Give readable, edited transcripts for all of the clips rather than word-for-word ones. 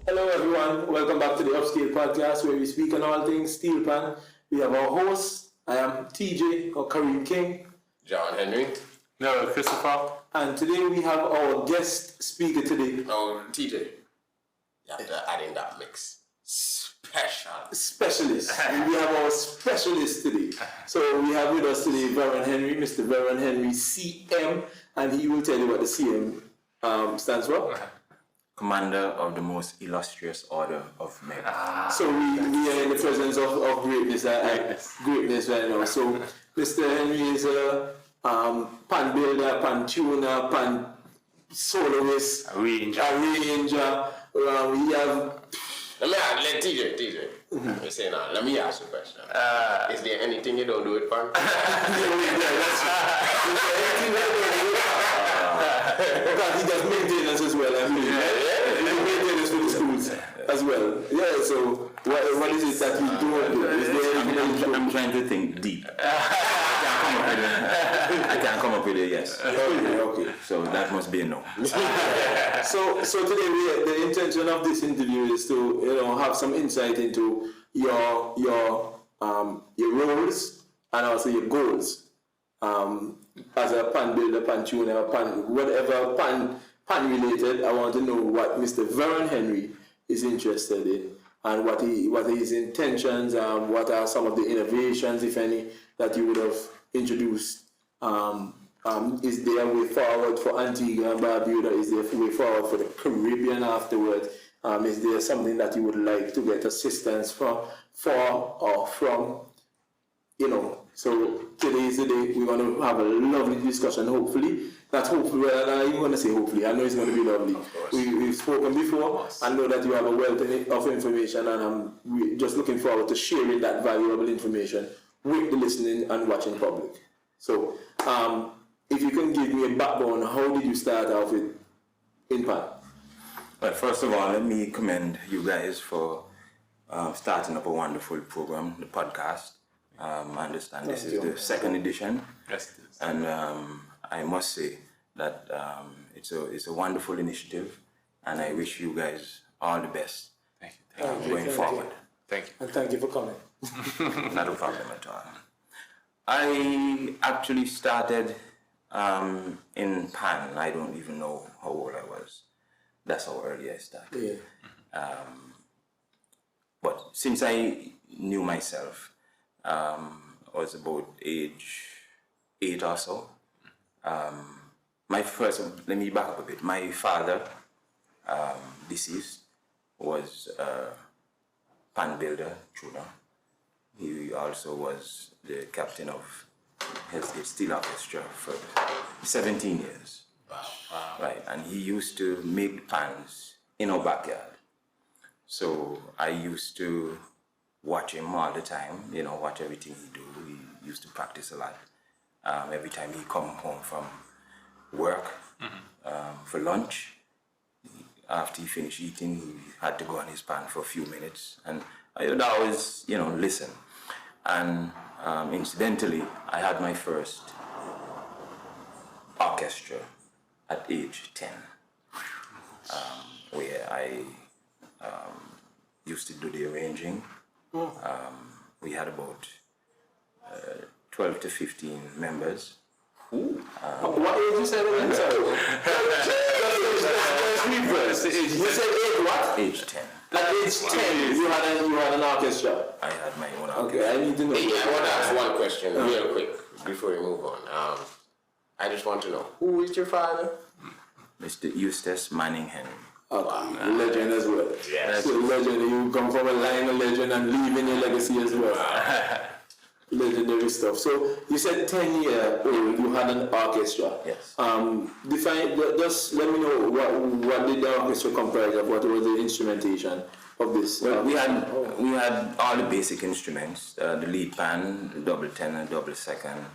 Hello everyone, welcome back to the Upscale podcast where we speak on all things steel pan. We have our host, I am TJ or Kareem King. Jawan Henry. Norel, Christopher. And today we have our guest speaker today. Oh, TJ. You have to add in that mix. Specialist. We have our specialist today. So we have with us today Veron Henry, Mr. Veron Henry C.M. And he will tell you what the CM stands for. Commander of the most illustrious order of men. So we are in the presence of greatness, greatness right now. So Mr. Henry is a pan builder, pan tuner, pan soloist, arranger. We have. Let TJ. You say now. Let me ask you a question. Is there anything you don't do with pan? Because he does maintenance as well. He maintenance for the schools as well. Yeah. So what is it that you don't do? Is there anything I'm trying to think deep. I can't come up with a yes. Okay. So that must be a no. So today the intention of this interview is to have some insight into your roles and also your goals as a pan builder, pan tuner, whatever pan related. I want to know what Mr. Veron Henry is interested in and what his intentions. What are some of the innovations, if any, that you would have introduced? Is there a way forward for Antigua and Barbuda? Is there a way forward for the Caribbean afterwards? Is there something that you would like to get assistance from? So today is the day we're going to have a lovely discussion, hopefully. Not hopefully, well, I'm going to say hopefully. I know it's going to be lovely. We've spoken before. I know that you have a wealth of information, and I'm just looking forward to sharing that valuable information with the listening and watching public. So, if you can give me a backbone, how did you start off with InPan? Well, first of all, let me commend you guys for starting up a wonderful program, the podcast. I understand this is the second edition. Yes, it is. And I must say that it's a wonderful initiative, and I wish you guys all the best. Thank you. Going forward. Thank you. And thank you for coming. Not a problem at all. I actually started in Pan. I don't even know how old I was. That's how early I started. Yeah. But since I knew myself, I was about age 8 or so. Let me back up a bit. My father, deceased, was a pan builder, tuner. He also was the captain of his steel orchestra for 17 years. Wow. Right, and he used to make pans in our backyard. So I used to watch him all the time, watch everything he do. He used to practice a lot. Every time he come home from work for lunch, after he finished eating, he had to go on his pan for a few minutes. And I would always, listen. And incidentally, I had my first orchestra at age 10, where I used to do the arranging. We had about 12 to 15 members. What age you said again? Sorry. You said age what? Age 10. At age 10, you had an orchestra. I had my own orchestra. Okay, I need to know. Hey, I want to ask one question real quick before we move on. I just want to know, who is your father? Mr. Eustace Manning Henry. Okay, legend as well. Yes. So legend, you come from a line of legend and leaving your legacy as well. Legendary stuff. So you said 10 years old, you had an orchestra. Yes. Just let me know what did the orchestra comprise of? What was the instrumentation of this? Well, we had all the basic instruments, the lead pan, the double tenor, double second.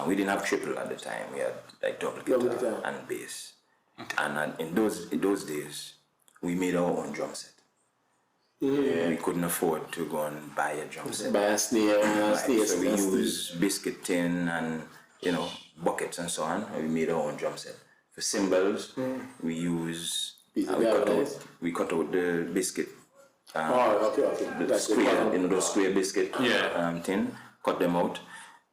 We didn't have triple at the time. We had like double guitar and bass. Okay. And in those days, we made our own drum set. Yeah. We couldn't afford to go and buy a drum set. Buy a snare, so we used biscuit tin and buckets and so on. And we made our own drum set. For cymbals, we use Is it we, cut galvanized? out, we cut out the biscuit. Okay. The That's square, those square biscuit Yeah. tin, cut them out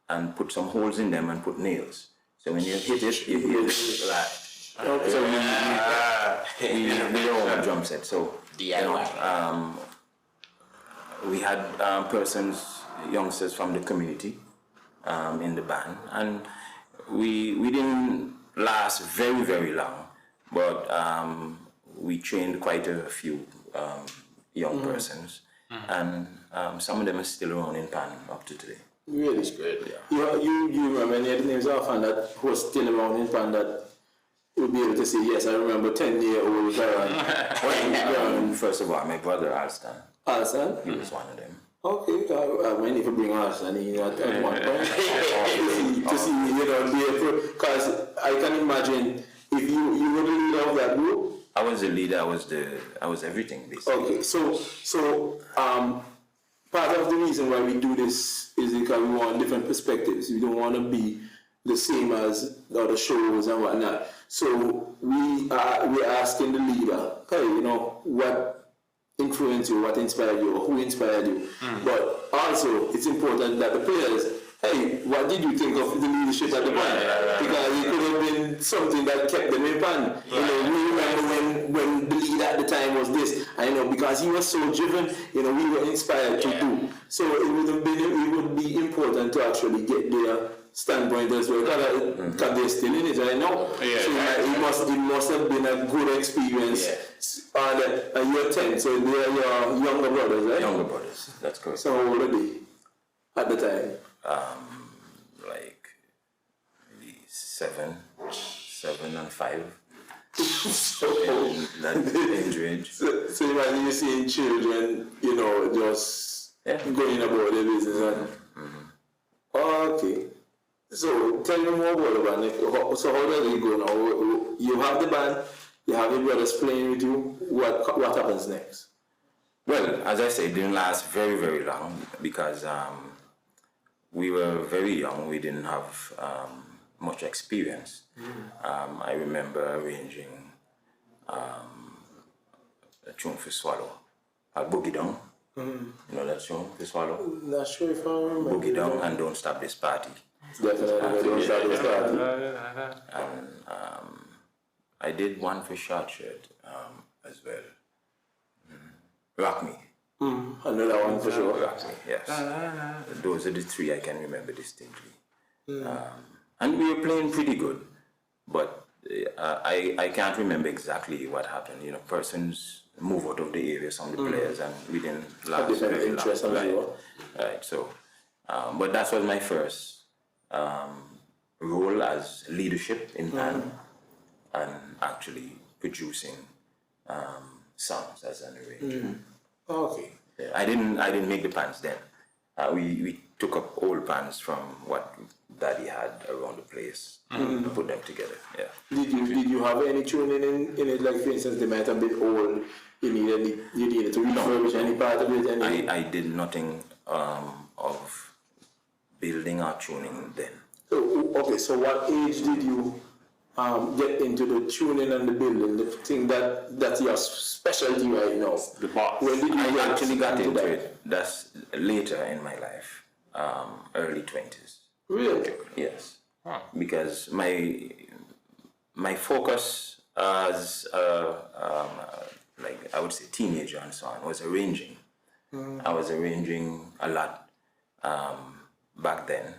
and put some holes in them and put nails. So when you hit it, you hit it right. Okay. So we don't own a drum set. So DIY. we had youngsters from the community in the band, and we didn't last very, very long, but we trained quite a few young persons, and some of them are still around in Pan up to today. Really? That's good. Yeah. You remember any of the names of and that was still around in Pan that would be able to say, yes, I remember 10-year-old Veron. First of all, my brother Alston, Alson? he was one of them. Okay, I might need to bring Alson in at one point to see, because I can imagine if you were the leader of that group. I was the leader. I was everything basically. Okay, so part of the reason why we do this is because we want different perspectives. We don't want to be the same as the other shows and whatnot. So we're asking the leader, hey, what influenced you, what inspired you, or who inspired you. But also, it's important that the players, hey, what did you think of the leadership at the band? Because it could have been something that kept them in band. We remember when the leader at the time was this. I know because he was so driven. We were inspired to do. So it would be important to actually get their standpoint as well, because they're still in it, I know. Yeah, so it must have been a good experience. And you're 10, so they are your younger brothers, right? Younger brothers, that's correct. So how old are they at the time? Like maybe 7 and 5. That age. So imagine you seeing children, just going about their business. Okay. So tell me more about the band. So how does it go now? You have the band, you have your brothers playing with you. What happens next? Well, as I said, it didn't last very, very long because we were very young. We didn't have much experience. I remember arranging a tune for Swallow, Boogie Down. You know that tune for Swallow? Not sure if I remember. Boogie Down and Don't Stop This Party. Definitely, don't start this party. And I did one for Short Shirt as well. Rock Me. Another one for sure. Rock Me, yes. Those are the 3 I can remember distinctly. And we were playing pretty good, but I can't remember exactly what happened. Persons move out of the area, some of the players, and we didn't last very long. Right, so, but that was my first role as leadership in band and actually producing songs as an arranger. Okay. Yeah, I didn't make the pants then. We took up old pants from what Daddy had around the place and put them together. Yeah. Did you have any tuning in it? Like for instance, they might have been old. You needed to refurbish any part of it. I did nothing of building or tuning then. So what age did you get into the tuning and the building? The thing that's your specialty right now. The box. When did you I actually got into that? it. That's later in my life, early 20s. Really? Yes, because my focus as like I would say teenager and so on was arranging. I was arranging a lot back then,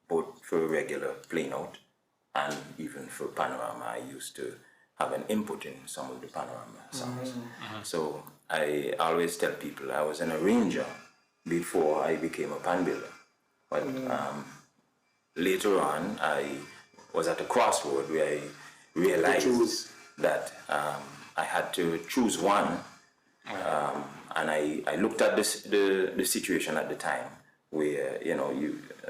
both for regular playing out and even for panorama. I used to have an input in some of the panorama songs. So I always tell people I was an arranger before I became a pan builder. But later on, I was at a crossroad where I realized that I had to choose one. And I looked at the situation at the time where,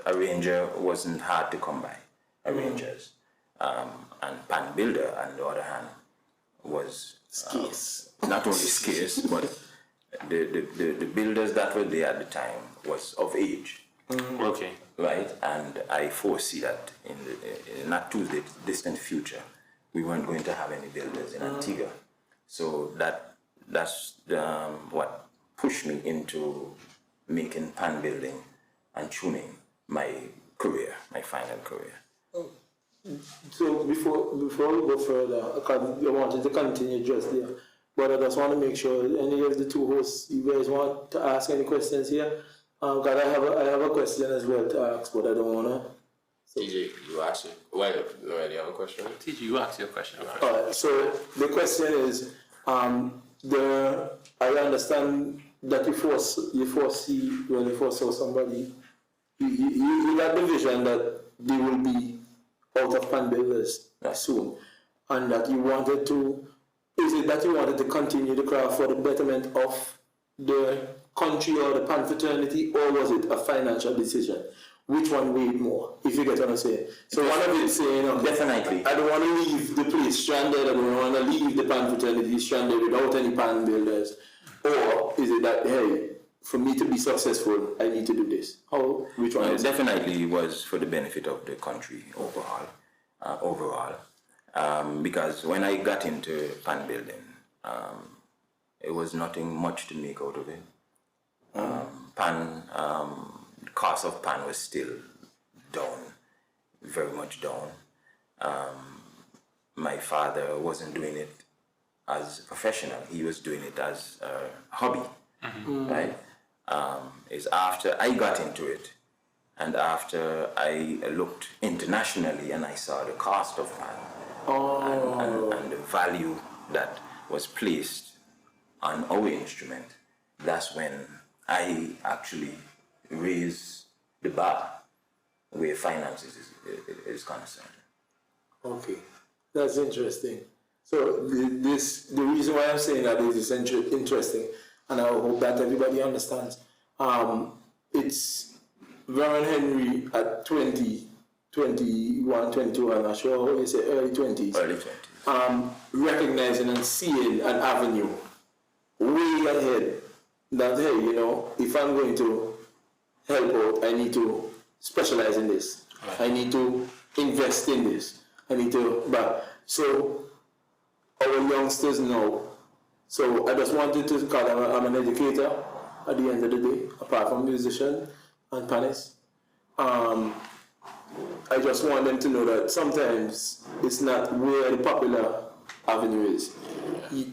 arranger wasn't hard to come by, arrangers. And pan builder, on the other hand, was Scarce. not only scarce, but the builders that were there at the time was of age. Okay. Right, and I foresee that in the not too distant future, we weren't going to have any builders in Antigua. So that's what pushed me into making pan building and tuning my career, my final career. So before we go further, because I wanted to continue just there, but I just want to make sure any of the two hosts, you guys want to ask any questions here? Because I have a question as well to ask, but I don't want to. TJ, you ask it. Well, no, do you have a question? TJ, you ask your question first. Alright, so the question is, I understand that you foresee when you foresaw somebody, you got the vision that they will be out of pan builders soon, and that you wanted to, is it that you wanted to continue the craft for the betterment of the country or the pan fraternity, or was it a financial decision? Which one weighed more, if you get what I'm saying? So one of it saying, Definitely. I don't want to leave the place stranded, I don't want to leave the pan fraternity stranded without any pan builders. Or is it that, hey, for me to be successful, I need to do this? Which one is it? Definitely was for the benefit of the country overall. Because when I got into pan building, it was nothing much to make out of it. The cost of pan was still down, very much down. My father wasn't doing it as a professional, he was doing it as a hobby, right? It's after I got into it, and after I looked internationally and I saw the cost of pan and the value that was placed on our instrument, that's when I actually raised the bar where finances is concerned. Okay, that's interesting. So the reason why I'm saying that is interesting, and I hope that everybody understands. It's Veron Henry at 20, 21, 22, I'm not sure how you say, early 20s. Early 20s. Recognizing and seeing an avenue way ahead that, hey, you know, if I'm going to help out, I need to specialize in this. Right. I need to invest in this. I need to, so our youngsters know. So I just wanted to, because I'm an educator at the end of the day, apart from musician and panist. I just want them to know that sometimes it's not where the popular avenue is.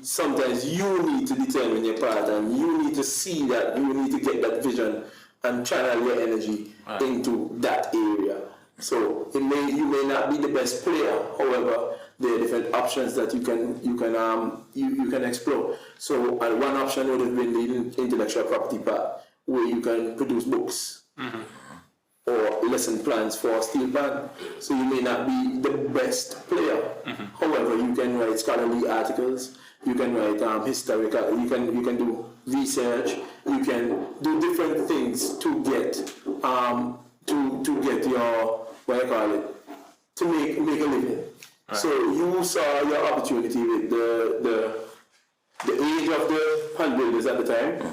Sometimes you need to determine your path, and you need to see that, you need to get that vision and channel your energy into that area. So you may not be the best player, however, there are different options that you can explore. So one option would have been the intellectual property part, where you can produce books or lesson plans for steel pan. So you may not be the best player, however, you can write scholarly articles, you can write historical, you can do research, you can do different things to get to get your, what I call it, to make a living. Right. So you saw your opportunity with the age of the pan builders at the time,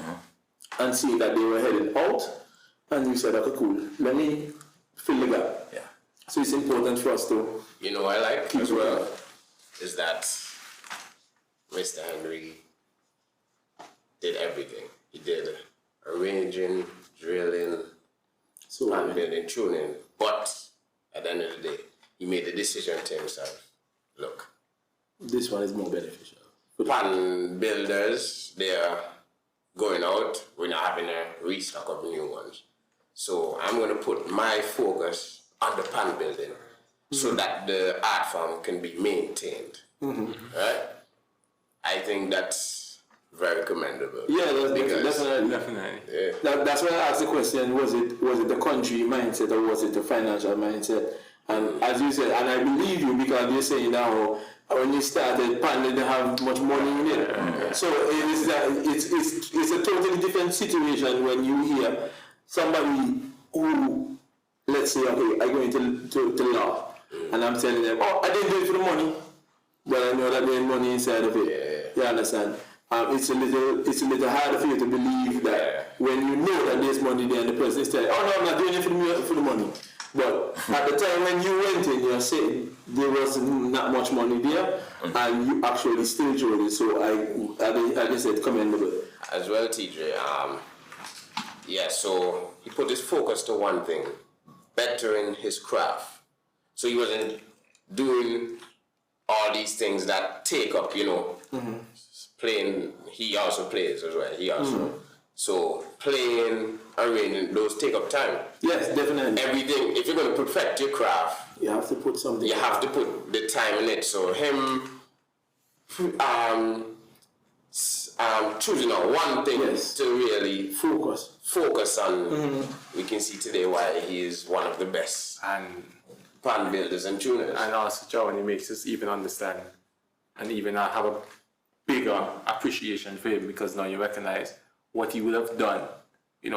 and seeing that they were heading out, and you said, okay, cool, let me fill the gap. Yeah. So it's important for us to, you know, I like as well is that Mr. Henry did everything. He did arranging, drilling, pan building, tuning, but at the end of the day, he made the decision to himself. Look, this one is more beneficial. Pan builders, they are going out. We're not having a restock of new ones. So I'm going to put my focus on the pan building so that the art form can be maintained. Right? I think that's very commendable. Yeah, definitely. Yeah. That's why I asked the question, was it the country mindset or was it the financial mindset? And as you said, and I believe you because you're saying now, when you started, pan didn't have much money in it. So it's a totally different situation when you hear somebody who, let's say, okay, I go into law, and I'm telling them, oh, I didn't do it for the money, but I know that there's money inside of it. You understand? It's a little harder for you to believe that when you know that there's money there and the person is telling, oh no, I'm not doing it for the money. But at the time when you went in, you said there was not much money there, and you actually still showed it. So I just said commendable. As well, TJ. Yeah, so he put his focus to one thing, bettering his craft. So he wasn't doing all these things that take up, playing. He also plays as well. He also. So playing, arranging, those take up time. Yes, definitely. Everything, if you're going to perfect your craft, You have to put something. you have to put the time in it. So him choosing on one thing Yes. to really focus on, we can see today why he is one of the best And pan builders and tuners. also, Jawan, he makes us even understand and even have a bigger appreciation for him because now you recognize what he would have done,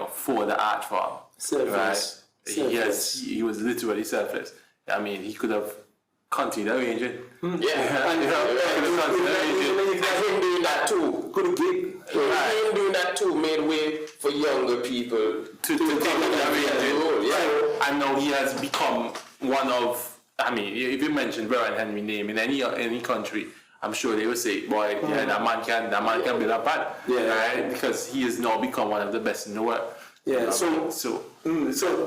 for the art form. Selfless. Right? Yes, he was literally selfless. I mean, he could have continued arranging. Yeah, And him doing that too. Good gig. Him doing that too made way for younger people to take that arranging. role. Yeah. And now he has become one of, if you mention Veron Henry name in any country, I'm sure they will say, boy, yeah, that man can build a pad. Yeah. Right? Because he has now become one of the best in the world. Yeah, So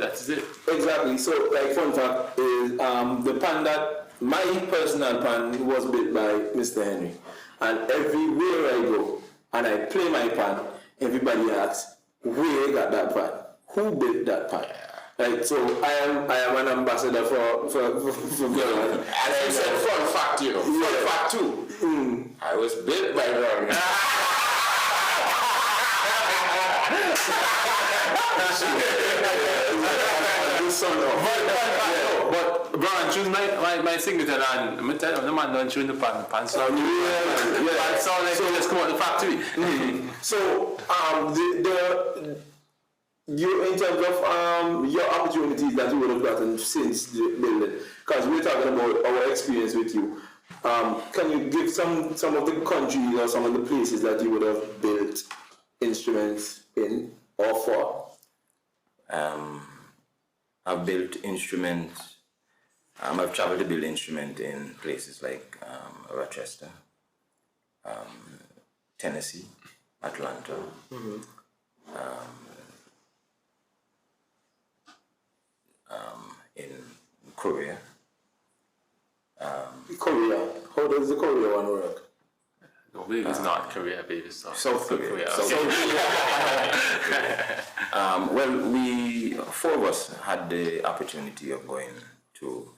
that's it. Exactly. So, like, fun fact is the pan that my personal pan was built by Mr. Henry, and everywhere I go and I play my pan, everybody asks, where you got that pan? Who built that pan? Right. So I am an ambassador for Veron. As you said, fun fact, fun fact too. I was built by Veron. But Veron, choose my signature and I'm gonna tell you, the man don't choose the pan sound. Pan sound like just come out the factory. So you, in terms of your opportunities that you would have gotten since the building, because we're talking about our experience with you, can you give some of the countries or some of the places that you would have built instruments in or for? I've built instruments. I've traveled to build instruments in places like Rochester, Tennessee, Atlanta, in Korea. Korea. How does the Korea one work? No, baby, it's not Korea, baby, it's South Korea. South Korea. Well, four of us had the opportunity of going to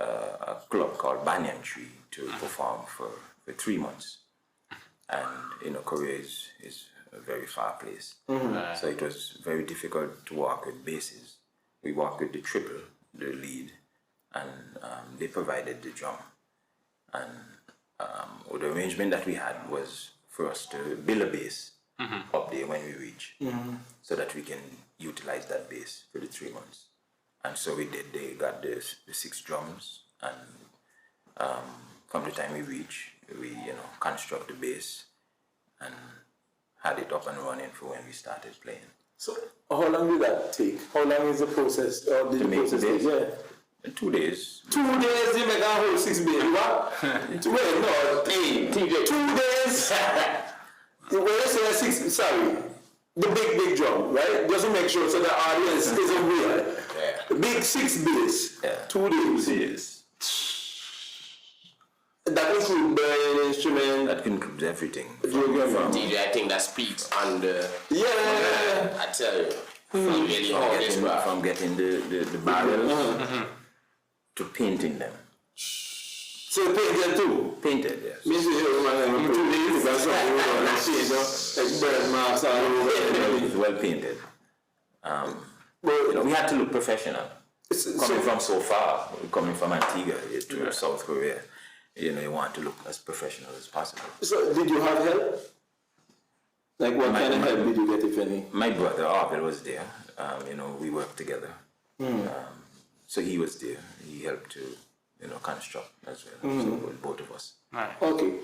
a club called Banyan Tree to perform for 3 months. And, Korea is a very far place. So it was very difficult to work with basses. We worked with the triple, the lead, and they provided the drum. And the arrangement that we had was for us to build a bass up there when we reach, so that we can utilize that bass for the 3 months. And so we did. They got the 6 drums, and from the time we reach, we construct the bass and had it up and running for when we started playing. So how long did that take? How long is the process? Or did the make process the take? bass? Yeah. 2 days. 2 days you make a whole 6 bass, what? Wait, no, hey, TJ, 2 days. When you say 6, sorry, the big drum, right? Just to make sure so the audience isn't weird. Yeah. The big 6 bass, 2 days. Yes. That includes burning instrument. That includes everything. DJ, I think that speaks on the. Yeah. I tell you, you really hold this craft. From getting the barrels to painting them. So you paint them too? Painted, yes. Means you man, 2 days, that's all like bird marks all over. It was well painted. We had to look professional. Coming from so far, coming from Antigua to South Korea, you want to look as professional as possible. So did you have help? Like what kind of help did you get, if any? My brother Arvel was there. We worked together. So he was there. He helped to, construct as well. So with both of us. Right. Okay.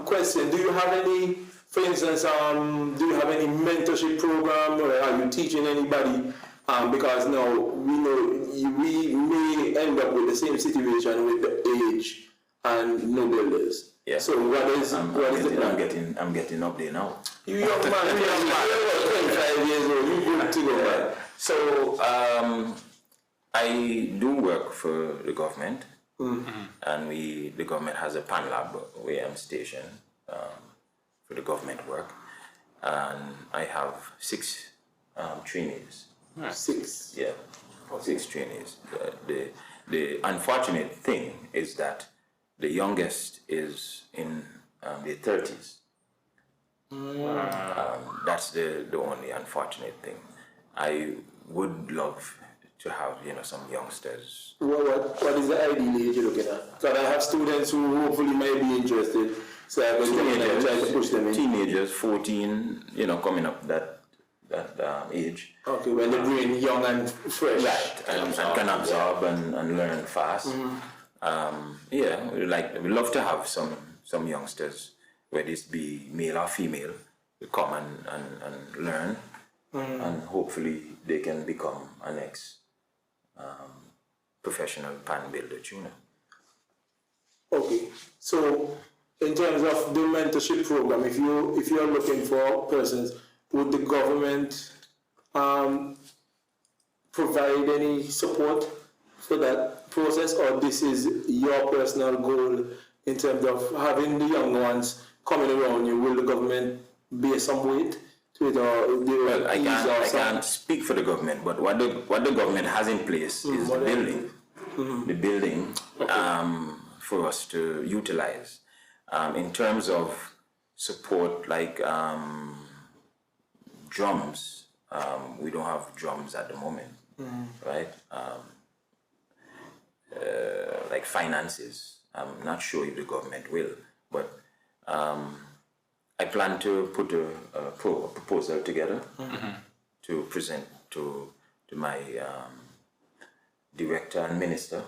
Question: do you have any, for instance, do you have any mentorship program, or are you teaching anybody because now we know we may end up with the same situation with the age and no builders. Yeah. So what is the plan? I'm getting up there now. You young man, you're 25 years old. You good to go, man. So I do work for the government, and the government has a pan lab where I'm stationed for the government work, and I have 6 trainees. 6. Yeah, 6 trainees. The unfortunate thing is that the youngest is in their 30s. That's the only unfortunate thing. I would love to have some youngsters. What is the ideal age you're looking at? Because I have students who hopefully might be interested, so I will try to push them in. Teenagers, 14, coming up that age. Okay, when the brain young and fresh. Right, and can absorb and learn fast. We love to have some youngsters, whether it be male or female, to come and learn, and hopefully they can become a next professional pan builder tuner. Okay, so in terms of the mentorship program, if you're looking for persons, would the government provide any support for that process, or this is your personal goal in terms of having the young ones coming around you? Will the government bear some weight to it, or well, I can't speak for the government, but what the government has in place is the building. The building for us to utilize. In terms of support, like drums, we don't have drums at the moment, right? Like finances, I'm not sure if the government will, but I plan to put a proposal together to present to my director and minister,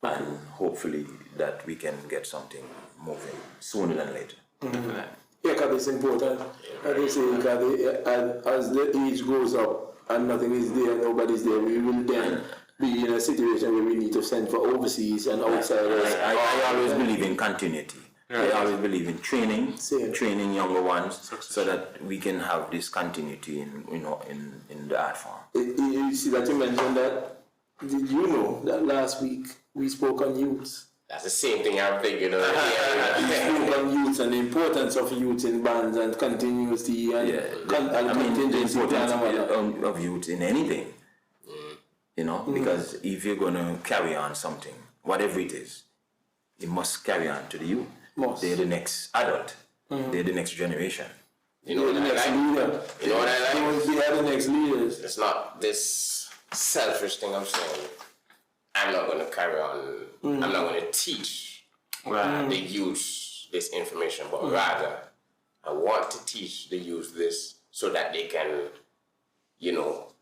and hopefully that we can get something moving sooner than later. Yeah, because it's important. As they say, as the age goes up and nothing is there, nobody's there, we will then be in a situation where we need to send for overseas and outsiders. I always believe in continuity. I always believe in training younger ones, so that we can have this continuity in the art form. You see that you mentioned that. Did you know that last week we spoke on youths? That's the same thing I'm thinking of. We spoke on youths and the importance of youth in bands and continuity and contingency plan of youth in anything. Because if you're going to carry on something, whatever it is, you must carry on to the youth. They're the next adult. They're the next generation. You know what I like? Leader. You know what I like? They are the next leaders. It's not this selfish thing I'm saying. I'm not going to carry on. I'm not going to teach the youth this information, but rather I want to teach the youth this so that they can,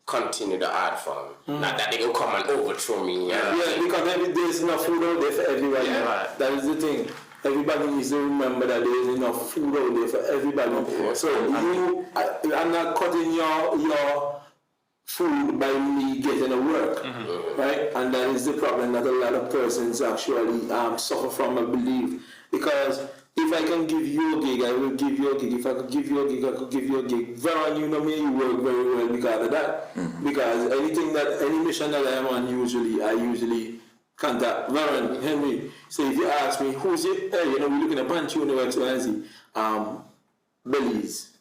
continue the art form. Not that they will come and overthrow me. Because there's enough food out there for everybody. Yeah. That is the thing. Everybody needs to remember that there is enough food out there for everybody. So I'm not cutting your food by me getting a work, right? And that is the problem that a lot of persons actually suffer from, I believe. Because if I can give you a gig, I will give you a gig. If I could give you a gig, I could give you a gig. Veron, you know me, you work very well because of that. Because any mission that I am on, I usually contact Veron Henry. So if you ask me, who's it? Hey, we're looking at Pantuno X, Y, and Z. Belize.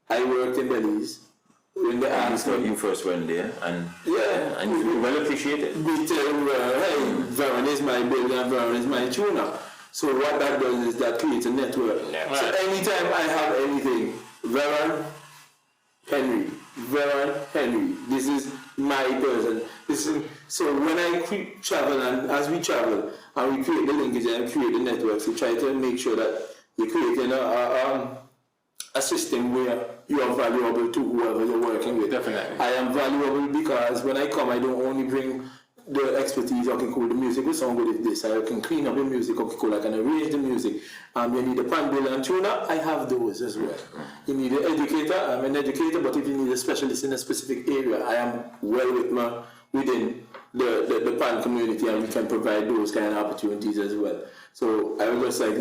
I worked in Belize. When they asked me, you first went there, and you well appreciated. We tell hey, Veron is my builder and Veron is my tuner. So what that does is that creates a network. So anytime I have anything, Veron Henry, this is my person. So when I travel, and as we travel, and we create the linkage and create the networks, we try to make sure that you're creating a system where you are valuable to whoever you're working with. Definitely. I am valuable because when I come, I don't only bring the expertise, okay, cool, the music will sound good if this, I can clean up the music, okay, cool, I can arrange the music. You need a pan builder and tuner, I have those as well. You need an educator, I'm an educator, but if you need a specialist in a specific area, I am well within the pan community, and we can provide those kind of opportunities as well. So I would just like,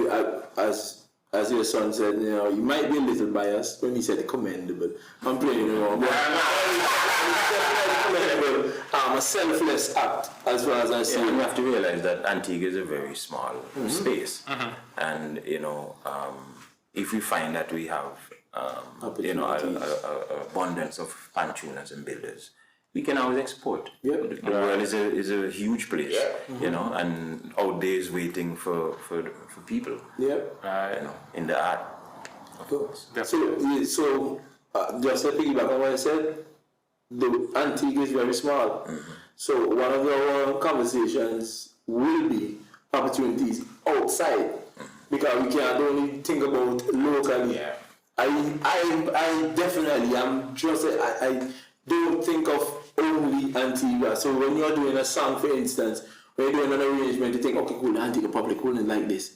as your son said, you know, you might be a little biased when he said commendable. I'm playing around. A selfless act, as far as I see. You have to realize that Antigua is a very small space, and you know, if we find that we have, you know, a abundance of pan tuners and builders, we can always export. The world is a huge place, you know, and out there is waiting for people. You know, in the art. Of course. So just to piggyback on what I said, the Antigua is very small. So one of our conversations will be opportunities outside, because we can't only think about locally. I definitely am just I don't think of only Antigua. So when you're doing a song, for instance, when you're doing an arrangement, you think, okay, cool, Antigua public wouldn't like this.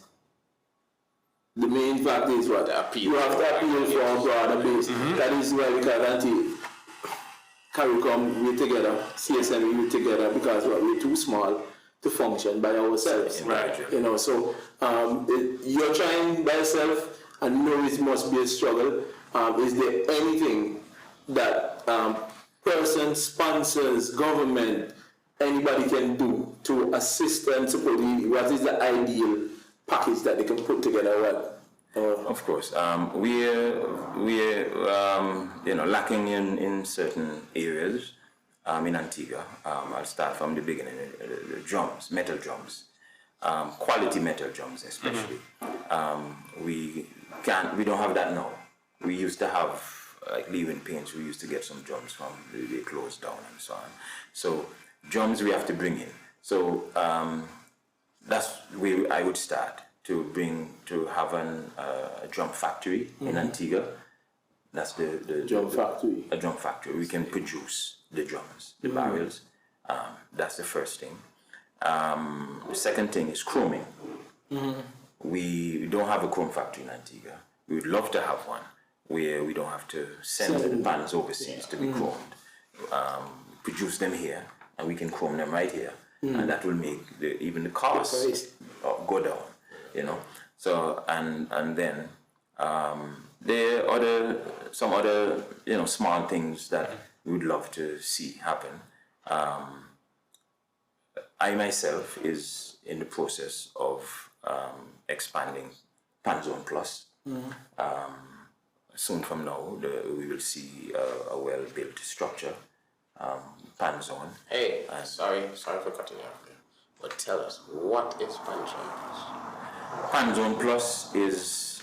The main fact is what? You have to appeal for a broader base. That is why we got Antigua. CARICOM, we're together, CSM, we're together, because we're too small to function by ourselves. You know, so you're trying by yourself, and know it must be a struggle. Is there anything that persons, sponsors, government, anybody can do to assist and support you? What is the ideal package that they can put together? Of course, we're you know, lacking in certain areas in Antigua. I'll start from the beginning. The drums, metal drums, quality metal drums especially. We don't have that now. We used to have, like Leaving Paints, we used to get some drums from, they closed down and so on. So drums we have to bring in. So that's where I would start, to have a drum factory in Antigua. That's the drum factory. A drum factory. We can produce the drums, the barrels. That's the first thing. The second thing is chroming. We don't have a chrome factory in Antigua. We would love to have one where we don't have to send the pans overseas to be chromed. Produce them here, and we can chrome them right here, and that will make even the cost go down. You know, so and then there are some other you know, small things that we would love to see happen. I myself is in the process of expanding Pan Zone Plus. Soon from now, we will see a well-built structure, Pan Zone. Hey, sorry for cutting you off there. But tell us, what is Pan Zone Plus? Pan Zone Plus is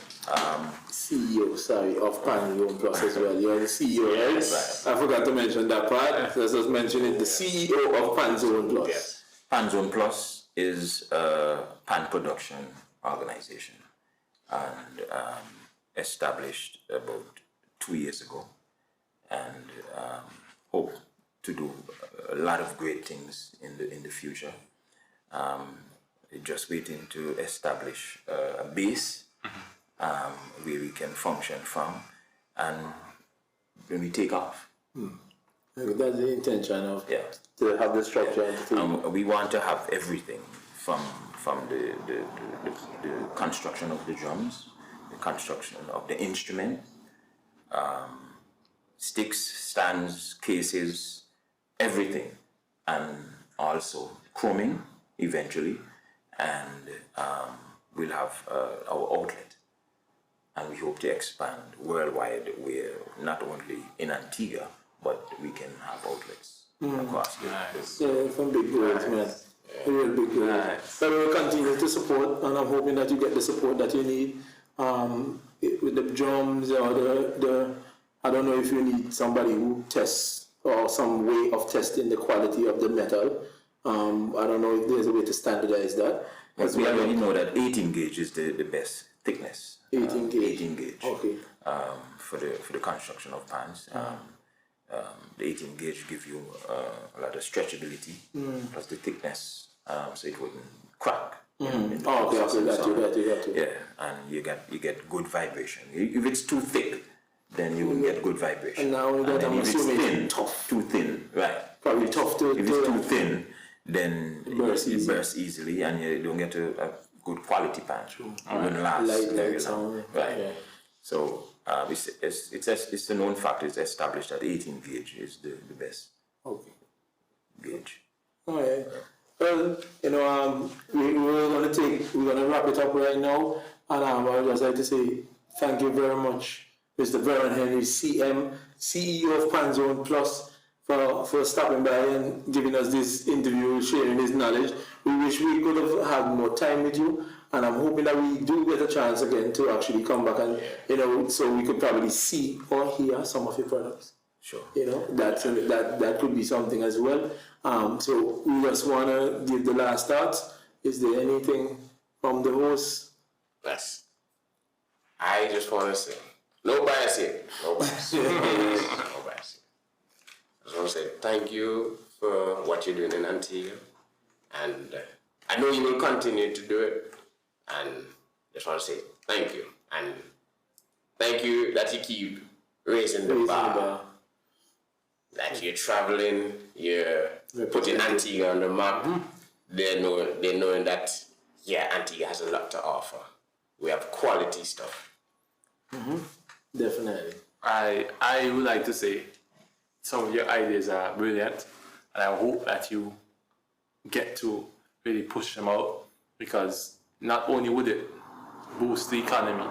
CEO, of Pan Zone Plus as well. You're the CEO, right? I forgot to mention that part. Let's just mention it. The CEO of Pan Zone Plus. Yes. Pan Zone Plus is a pan production organization, and established about 2 years ago, and hope to do a lot of great things in the future. Just waiting to establish a base where we can function from, and when we take off. That's the intention of to have the structure and to take. We want to have everything from the construction of the drums, the construction of the instrument, sticks, stands, cases, everything, and also chroming eventually, and we'll have our outlet, and we hope to expand worldwide, where not only in Antigua, but we can have outlets across the Yeah, some big goals, man. Real big goals. But we'll continue to support, and I'm hoping that you get the support that you need. With the drums or the I don't know if you need somebody who tests, or some way of testing the quality of the metal. I don't know if there's a way to standardize that. But we already know that 18 gauge is the best thickness. 18 gauge. 18 gauge. Okay. For the construction of pans. The 18 gauge give you a lot of stretchability plus the thickness, so it wouldn't crack. Oh, got you. Yeah, and you get good vibration. If it's too thick, then you won't get good vibration. And now that I'm if it's assuming thin, it's tough. too thin, right? Probably tough to. If it's too thin, then It bursts it easy. bursts easily, and you don't get a good quality pan. It won't last Light very long. sound. Right. Yeah. So it's a known fact. It's established that 18 gauge is the best Okay. gauge. All right. Well, we're gonna wrap it up right now, and I would just like to say thank you very much, Mr. Veron Henry C.M, CEO of Panzone Plus, for stopping by and giving us this interview, sharing his knowledge. We wish we could have had more time with you, and I'm hoping that we do get a chance again to actually come back and so we could probably see or hear some of your products. Sure. That could be something as well. So we just want to give the last thoughts. Is there anything from the host? Yes. I just want to say, no bias here. No bias. No bias. I just want to say thank you for what you're doing in Antigua. And I know you will continue to do it. And just want to say thank you. And thank you that you keep raising the bar. That you're traveling, you're putting Antigua on the map. They're knowing that, Antigua has a lot to offer. We have quality stuff. Definitely. I would like to say some of your ideas are brilliant, and I hope that you get to really push them out, because not only would it boost the economy,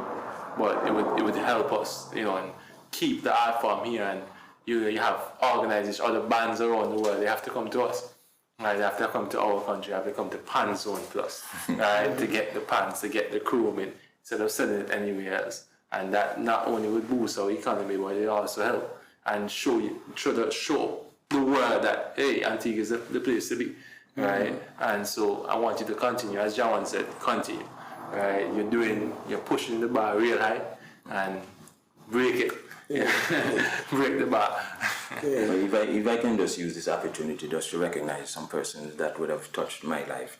but it would help us, and keep the art form here. And you have organizations, other bands around the world, they have to come to us. Right, they have to come to our country, they have to come to Panzone Plus, right, to get the pants, to get the chrome in, instead of selling it anywhere else. And that not only would boost our economy, but it also help and show the world that, hey, Antigua is the place to be, right? And so I want you to continue, as Jawan said, continue, right? You're pushing the bar real high, and break it. Break the bar. If I can just use this opportunity just to recognize some persons that would have touched my life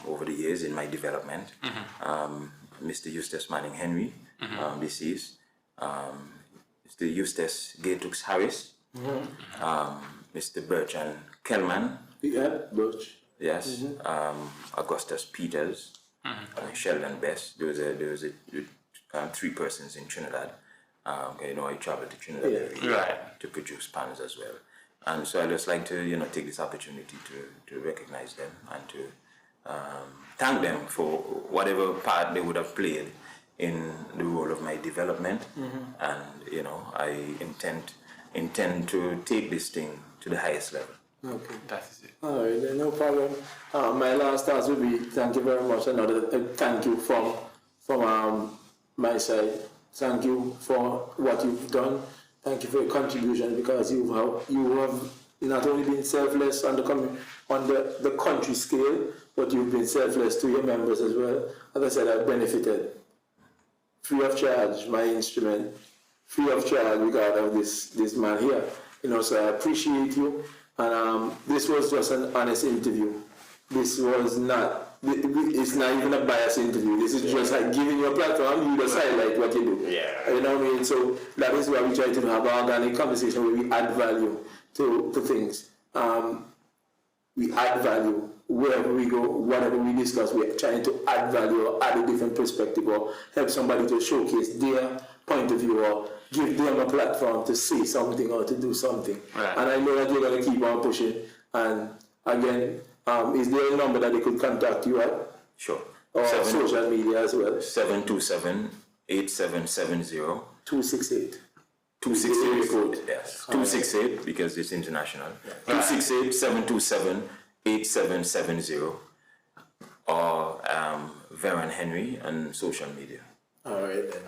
over the years in my development. Mr. Eustace Manning Henry, deceased. Mr. Eustace Gatux Harris. Mr. Bertrand Kellman. Yeah, Birch. Yes. Augustus Peters. Sheldon Best. There was three persons in Trinidad. I traveled to Trinidad to produce pans as well. And so I just like to, take this opportunity to recognize them and to thank them for whatever part they would have played in the role of my development. And, I intend to take this thing to the highest level. Okay. That is it. All right, then no problem. My last thoughts would be thank you very much. Another thank you from my side. Thank you for what you've done. Thank you for your contribution, because you have not only been selfless on the country scale, but you've been selfless to your members as well. As I said, I've benefited free of charge, my instrument, free of charge regard of this man here. So I appreciate you. And this was just an honest interview. This was not. It's not even a biased interview. This is just like giving you a platform. You just highlight what you do. Yeah. You know what I mean? So that is why we try to have an organic conversation where we add value to things. We add value wherever we go, whatever we discuss. We're trying to add value or add a different perspective or help somebody to showcase their point of view or give them a platform to say something or to do something. Right. And I know that you're going to keep on pushing. And again, is there a number that they could contact you at? Sure. Or social media as well? 727-8770. 268. 268, yes. 268 because it's international. 268-727-8770 or Veron Henry on social media. All right then.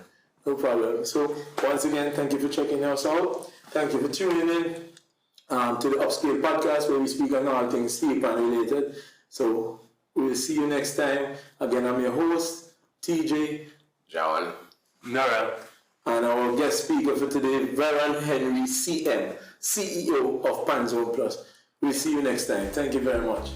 No problem. So once again, thank you for checking us out. Thank you for tuning in to the Upscale podcast where we speak on all things steel pan related. So we'll see you next time. Again, I'm your host, TJ. Jawan. Norel. And our guest speaker for today, Veron Henry C.M, CEO of Pan Zone Plus. We'll see you next time. Thank you very much.